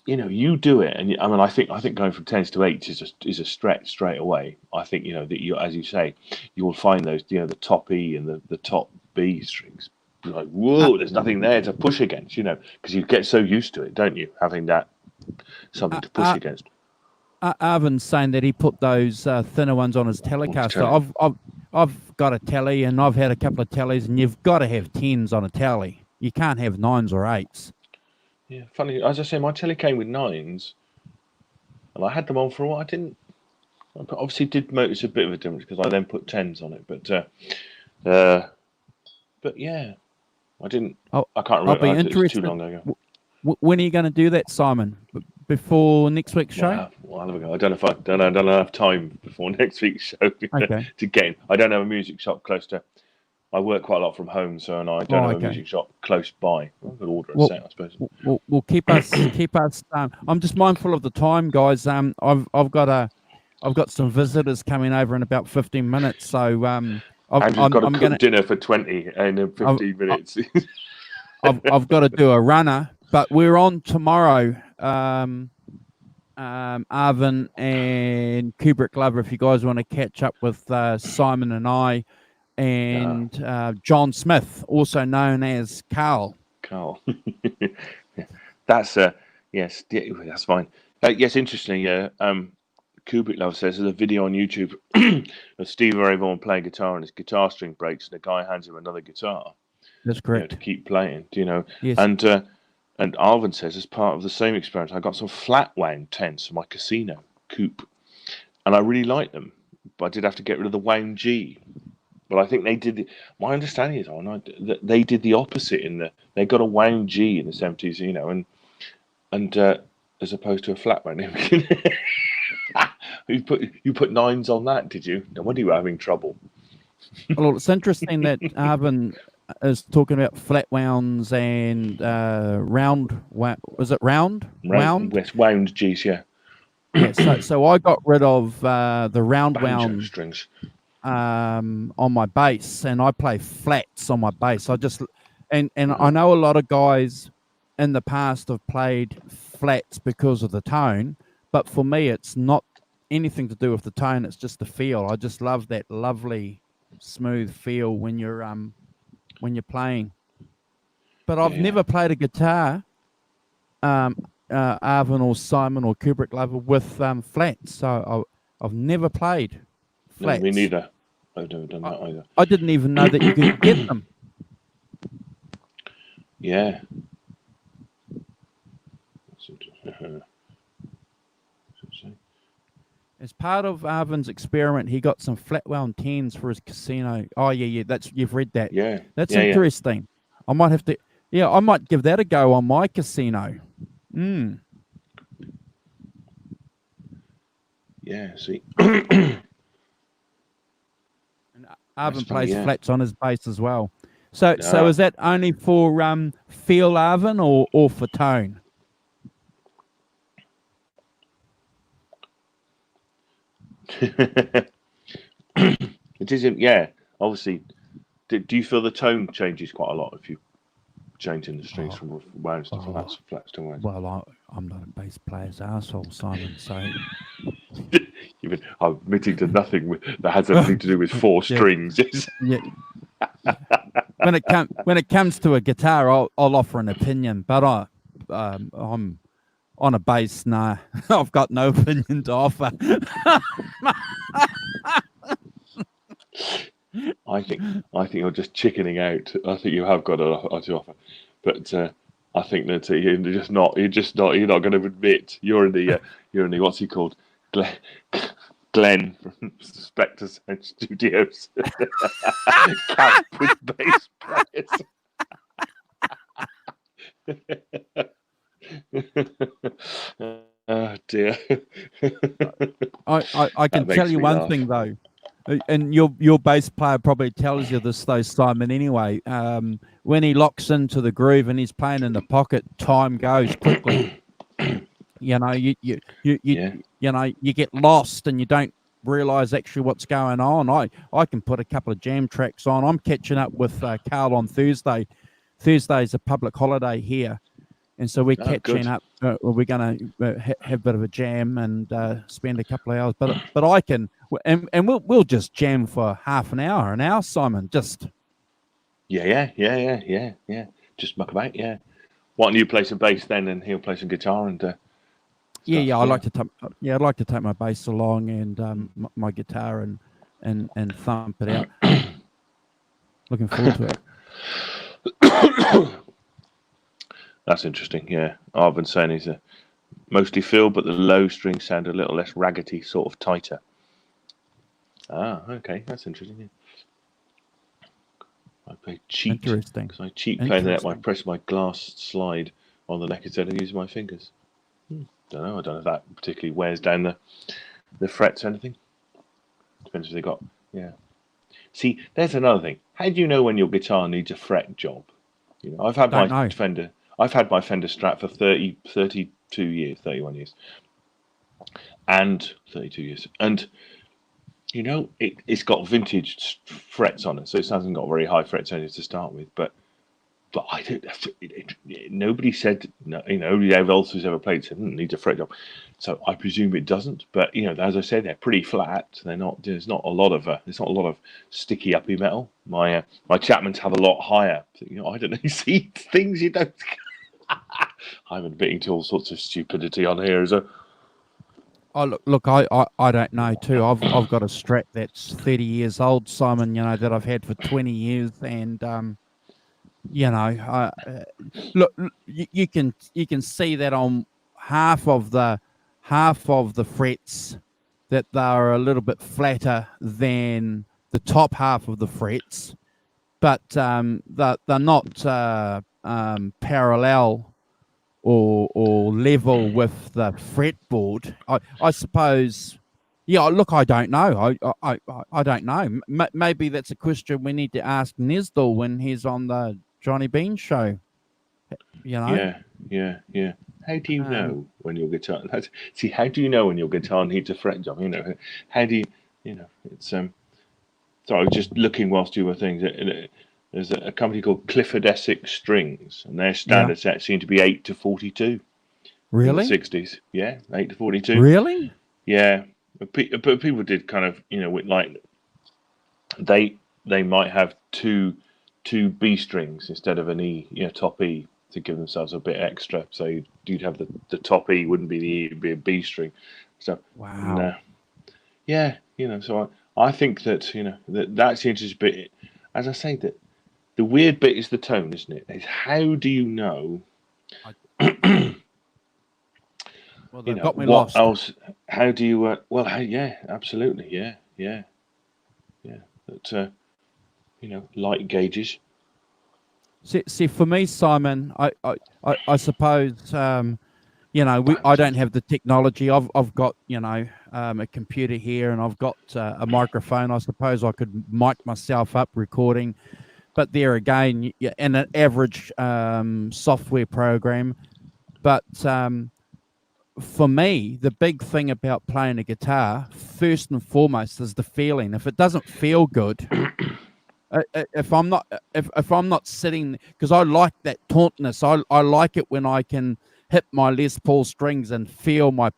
You do it, and I think going from 10s to 8s is a stretch straight away. I think that you, as you say, you will find those the top E and the top B strings. Like, whoa, there's nothing there to push against, because you get so used to it, don't you, having that something to push against.
Arvin's saying that he put those thinner ones on his Telecaster. I've got a Tele, and I've had a couple of Teles, and you've got to have 10s on a Tele. You can't have 9s or 8s.
Yeah, funny. As I say, my Tele came with 9s, and I had them on for a while. I obviously did notice a bit of a difference because I then put 10s on it, but yeah. I didn't. I can't remember.
I'll be interested.
It was too long ago.
When are you going to do that, Simon? Before next week's show?
Well, I don't know if I don't have time before next week's show to get in. I don't have a music shop close to. I work quite a lot from home, so I don't have a music shop close by. I could order a set, I suppose.
We'll keep us. I'm just mindful of the time, guys. I've got some visitors coming over in about 15 minutes, so
I've got to cook dinner for 20 and 15 minutes.
I've got to do a runner, but we're on tomorrow. Arvin and Kubrick Glover, if you guys want to catch up with Simon and I, and John Smith, also known as Carl.
That's yes, that's fine. Yes, interestingly, Kubrick Love says there's a video on YouTube of Steve Ray Vaughan playing guitar and his guitar string breaks and the guy hands him another guitar.
That's correct.
To keep playing,
Yes.
And Arvin says as part of the same experience, I got some flat wound 10s for my casino coupe, and I really like them, but I did have to get rid of the wound G. But I think they did. My understanding is, that they did the opposite they got a wound G in the 70s, and as opposed to a flat wound. You put 9s on that, did you? No wonder you were having trouble.
Well, it's interesting that Arvin is talking about flat wounds and round. Was it round?
Yes, wound G's, yeah.
Yeah. So I got rid of the round wound
strings
on my bass, and I play flats on my bass. And I know a lot of guys in the past have played flats because of the tone, but for me, it's not anything to do with the tone. It's just the feel. I just love that lovely, smooth feel when you're playing. But I've never played a guitar, Arvin or Simon or Kubrick Lover, with flats. So I've never played flats.
No, me neither. I've never done that either.
I didn't even know that you could get them.
Yeah.
As part of Arvin's experiment, he got some flat wound 10s for his casino. Oh yeah, you've read that.
Yeah,
that's interesting. I might have to. Yeah, I might give that a go on my casino.
Yeah, see.
Arvin plays flats on his bass as well. So is that only for feel, Arvin, or for tone?
It isn't. Yeah, obviously. Do you feel the tone changes quite a lot if you changing the strings from wound stuff like that, flats to wound?
Well, I'm not a bass player's asshole, Simon. So
I'm admitting to nothing that has anything to do with four strings.
Yeah. When it comes to a guitar, I'll offer an opinion, but I'm on a bass. Nah, I've got no opinion to offer.
I think you're just chickening out. I think you have got a lot to offer, but I think that you're not going to admit you're in the what's he called, Glenn from Spectre Sound Studios, camp with bass players. Oh dear.
I can tell you one thing though. And your bass player probably tells you this though, Simon. Anyway, when he locks into the groove and he's playing in the pocket, time goes quickly. You know, you get lost and you don't realize actually what's going on. I can put a couple of jam tracks on. I'm catching up with Carl on Thursday. Thursday's a public holiday here. And so we're catching up. We're going to have a bit of a jam and spend a couple of hours. But I can, and we'll just jam for half an hour, Simon. Just
yeah. Just muck about. Yeah. Why don't you play some bass then, and he'll play some guitar and.
I'd like to take my bass along and my guitar and thump it out. Looking forward to it.
That's interesting. Yeah, I've been saying he's mostly feel, but the low strings sound a little less raggedy, sort of tighter. Ah, okay, that's interesting. Yeah. I play cheat.
Interesting.
Because I cheat playing that. I press my glass slide on the neck instead of using my fingers. Don't know if that particularly wears down the frets or anything. Depends if they got. Yeah. See, there's another thing. How do you know when your guitar needs a fret job? You know, I've had my Fender Strat for 32 years, 31 years, and 32 years, and you know it's got vintage frets on it, so it hasn't got very high frets on it to start with. But I don't. Nobody said, nobody else who's ever played said needs a fret job, so I presume it doesn't. But as I said, they're pretty flat. They're not. There's not a lot of sticky uppy metal. My Chapmans have a lot higher. So, I don't know. You see things you don't. I'm admitting to all sorts of stupidity on here as a.
Oh look! I don't know too. I've got a Strat that's 30 years old, Simon. That I've had for 20 years, and look, you can see that on half of the frets that they're a little bit flatter than the top half of the frets, but they're not parallel or level with the fretboard. I suppose. Yeah, look, I don't know. I don't know. Maybe that's a question we need to ask Nesdal when he's on the Johnny Bean show.
Yeah. How do you know when your guitar? See, how do you know when your guitar needs a fret job? How do you? It's Sorry, I was just looking whilst you were things. There's a company called Clifford Essex Strings, and their standard set seemed to be 8 to 42.
Really?
In the 60s. Yeah, 8 to 42.
Really?
Yeah, but people did kind of, like they might have two B strings instead of an E, top E, to give themselves a bit extra. So you'd have the top E wouldn't be the E, it'd be a B string. So
wow.
And, so I think that that's the interesting bit. As I say, that the weird bit is the tone, isn't it? Is how do you know?
Well, they've got me lost.
What else? How do you? Absolutely, yeah. That light gauges.
See, for me, Simon, I suppose, I don't have the technology. I've got, a computer here, and I've got a microphone. I suppose I could mic myself up recording, but there again, and an average software program. But for me, the big thing about playing a guitar, first and foremost, is the feeling. If it doesn't feel good, if I'm not sitting, because I like that tautness. I like it when I can hit my Les Paul strings and feel my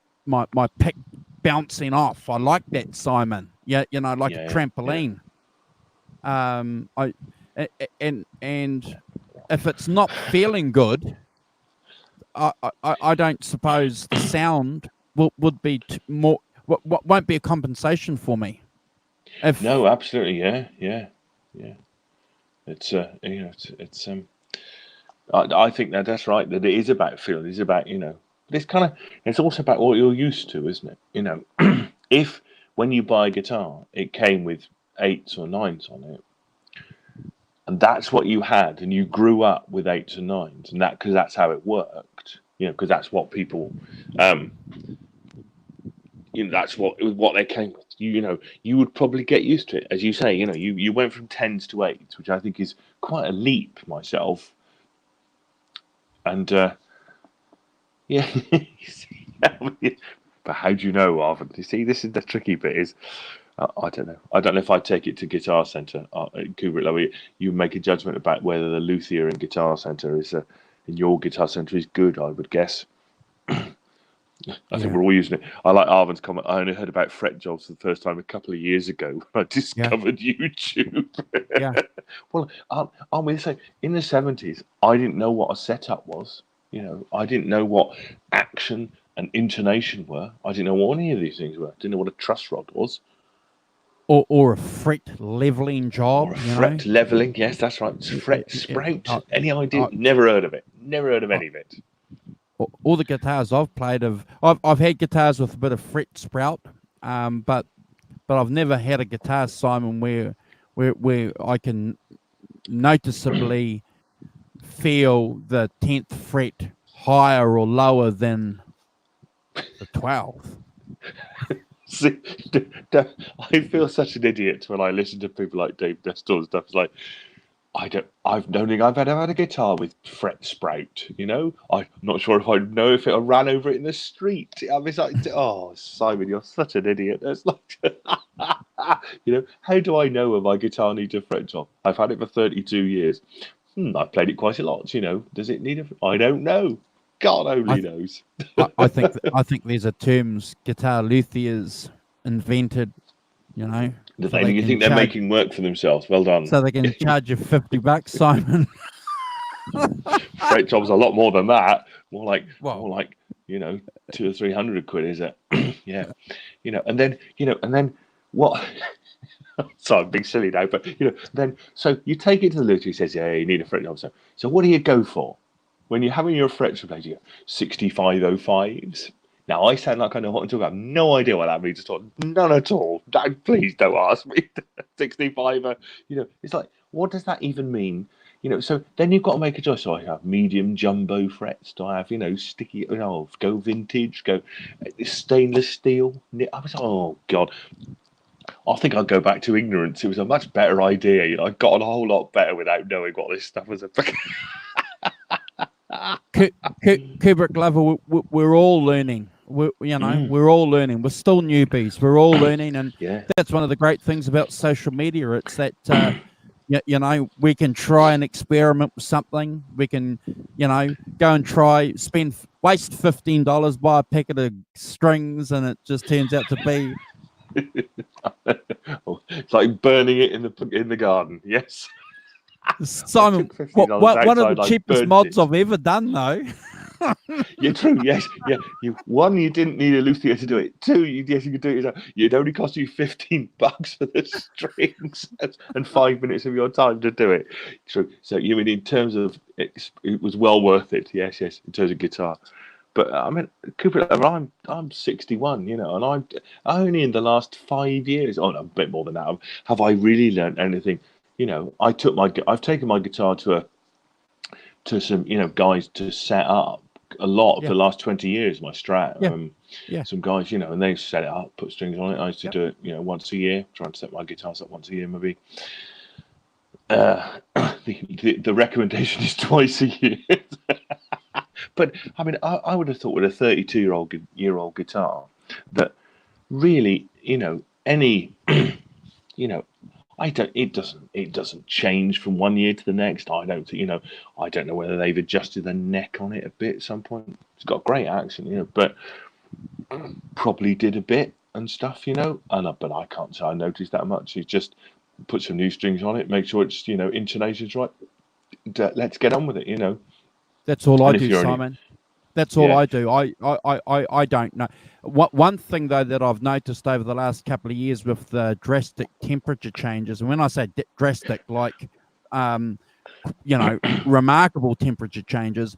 pick bouncing off. I like that, Simon. Yeah, like a trampoline. Yeah. And if it's not feeling good, I don't suppose the sound would be more. What won't be a compensation for me.
No, absolutely, yeah. It's I think that's right. That it is about feeling. It's about This kind of. It's also about what you're used to, isn't it? If when you buy a guitar, it came with 8s or 9s on it, and that's what you had, and you grew up with 8s and 9s, and because that's how it worked. Because that's what people. That's what they came with. You would probably get used to it, as you say. You went from 10s to 8s, which I think is quite a leap myself. And yeah, but how do you know, Arvin? You see, this is the tricky bit. Is I don't know. I don't know if I take it to Guitar Centre, Kubrick. You make a judgment about whether the luthier in Guitar Centre in your Guitar Centre is good. I would guess. I think we're all using it. I like Arvin's comment. I only heard about fret jobs for the first time a couple of years ago when I discovered YouTube.
Yeah.
Well, aren't we saying in the 70s, I didn't know what a setup was. I didn't know what action and intonation were. I didn't know what any of these things were. I didn't know what a truss rod was.
Or a fret leveling job.
Or a fret leveling, yes, that's right. Fret sprout. Any idea? Never heard of it. Never heard of any of it.
All the guitars I've played I've had guitars with a bit of fret sprout, but I've never had a guitar, Simon, where I can noticeably feel the 10th fret higher or lower than the 12th.
See, I feel such an idiot when I listen to people like Dave Nestor and stuff. It's like, I don't think I've ever had a guitar with fret sprout. I'm not sure if I know if it ran over it in the street. I was like, oh, Simon, you're such an idiot. It's like, how do I know if my guitar needs a fret job? I've had it for 32 years. I've played it quite a lot. Does it need I don't know. God only knows.
I think there's a term guitar luthiers invented.
You think they're making work for themselves? Well done.
So they can charge you $50, Simon.
Fret job's a lot more than that. More like 200 or 300 quid, is it? Yeah. And then what? Sorry, I'm being silly now, but then so you take it to the luthier. He says, "Yeah, you need a fret job." So what do you go for when you're having your fret job? You go 6505s. Now, I sound like I know what I'm talking about. I have no idea what that means at all. None at all. Please don't ask me. 65er. It's like, what does that even mean? So then you've got to make a choice. So I have medium jumbo frets. Do I have, sticky, go vintage, go stainless steel? I was, oh, God. I think I'll go back to ignorance. It was a much better idea. I got on a whole lot better without knowing what this stuff was about.
Kubrick Glover, we're all learning. We're all learning. We're still newbies. We're all learning, and that's one of the great things about social media. It's that we can try and experiment with something. We can, go and waste $15, buy a packet of strings, and it just turns out to be.
It's like burning it in the garden. Yes.
Simon, one of the cheapest mods I've ever done, though.
Yeah, true. Yes, yeah. You didn't need a luthier to do it. Two, you could do it. It only cost you $15 for the strings and 5 minutes of your time to do it. True. So in terms of it was well worth it. Yes. In terms of guitar, but I mean, Cooper, I'm 61. And I'm only in the last 5 years. Oh, no, a bit more than that. Have I really learned anything? I've taken my guitar to to some guys to set up a lot of the last 20 years. My Strat, some guys, and they set it up, put strings on it. I used to do it, once a year, trying to set my guitars up once a year, maybe. The recommendation is twice a year. But I mean, I would have thought with a 32-year-old guitar that really, any, it doesn't change from one year to the next. I don't think, I don't know whether they've adjusted the neck on it a bit at some point. It's got great action, but probably did a bit and stuff, but I can't say I noticed that much. It's just put some new strings on it, make sure it's, intonation's right. Let's get on with it,
That's all I do, Simon. That's all I do. I don't know. One thing, though, that I've noticed over the last couple of years with the drastic temperature changes, and when I say drastic, like, remarkable temperature changes,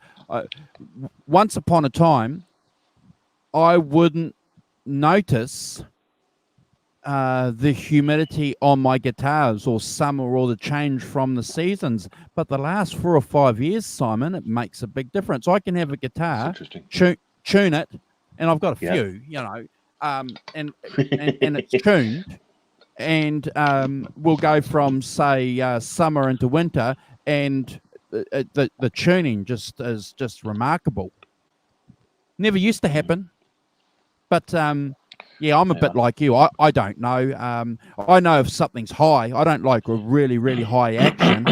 once upon a time, I wouldn't notice the humidity on my guitars or summer or the change from the seasons. But the last 4 or 5 years, Simon, it makes a big difference. I can have a guitar, tune it, and I've got a few, and it's tuned, and we'll go from, say, summer into winter, and the tuning is just remarkable. Never used to happen, but yeah, I'm a bit like you. I don't know. I know if something's high. I don't like a really, really high action.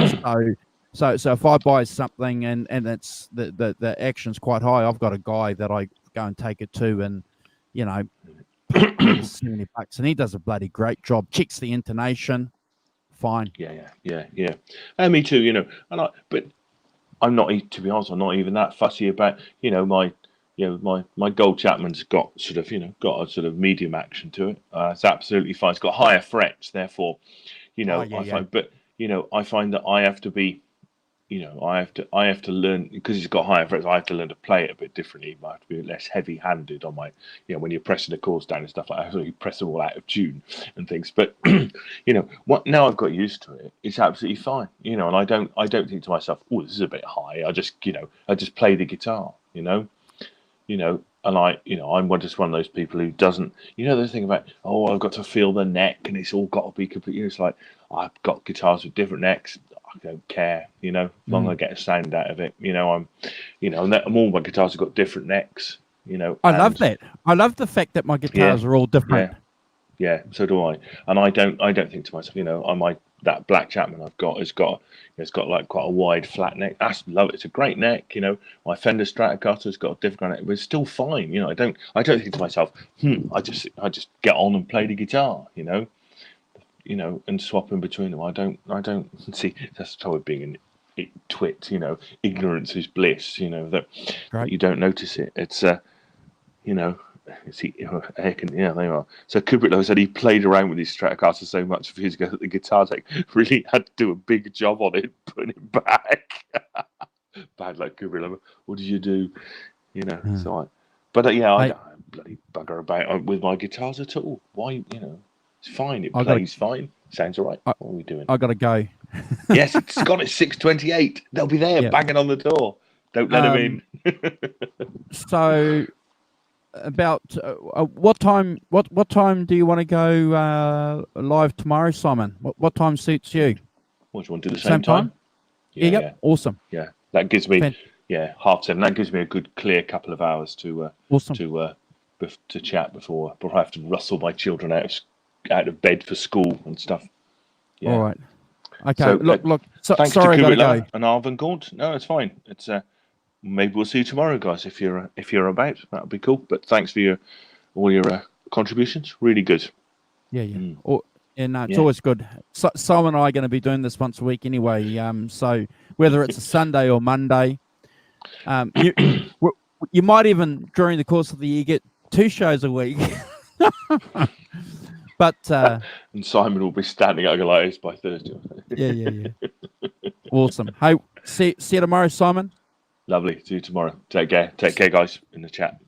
So if I buy something and it's the action's quite high, I've got a guy that I go and take it to, and $70, and he does a bloody great job. Checks the intonation, fine.
Yeah. And me too. But I'm not, to be honest, I'm not even that fussy about my Gold Chapman's got sort of a medium action to it. It's absolutely fine. It's got higher frets, therefore, I find. But I find that I have to be, I have to learn, because it's got higher frets. I have to learn to play it a bit differently. I have to be less heavy-handed on my, when you're pressing the chords down and stuff like that. So you press them all out of tune and things. But now I've got used to it. It's absolutely fine. And I don't think to myself, oh, this is a bit high. I just play the guitar. And I'm just one of those people who doesn't, the thing about, I've got to feel the neck and it's all got to be complete. It's like, I've got guitars with different necks. I don't care, as long as I get a sound out of it. And all my guitars have got different necks.
I love that. I love the fact that my guitars are all different.
Yeah, so do I. And I don't think to myself, that Black Chapman I've got it's got like quite a wide flat neck. I love it. It's a great neck. My Fender Stratocaster's got a different neck, but it's still fine. I don't think to myself, I just get on and play the guitar. And swap in between them. I don't see. That's the trouble with being a twit. Ignorance is bliss. That you don't notice it. It's See, yeah, they are. So Kubrick, though, said he played around with his Stratocaster so much a few years ago that the guitar tech really had to do a big job on it, putting it back. Bad luck, Kubrick. What did you do? So I don't bloody bugger about with my guitars at all. Why, it's fine. It plays fine. Sounds all right. What are we doing?
I got to go.
Yes, it's gone at 6:28. They'll be there banging on the door. Don't let them in.
So... About what time do you want to go live tomorrow, Simon? What time suits you?
What, do you want to do the same time?
Yeah. Awesome.
Yeah, that gives me 7:30. That gives me a good clear couple of hours to chat before I have to rustle my children out of bed for school and stuff.
Yeah. All right. Okay. So, look.
Thanks
sorry,
to
I gotta go.
And Arvin Gaunt. No, it's fine. It's maybe we'll see you tomorrow, guys. If you're about, that would be cool. But thanks for all your contributions. Really good.
Yeah. It's always good. Simon and I are going to be doing this once a week anyway. So whether it's a Sunday or Monday, you might even during the course of the year get 2 shows a week. But
and Simon will be standing up like this by Thursday.
Yeah. Awesome. Hey, see you tomorrow, Simon.
Lovely. See you tomorrow. Take care. Take care, guys, in the chat.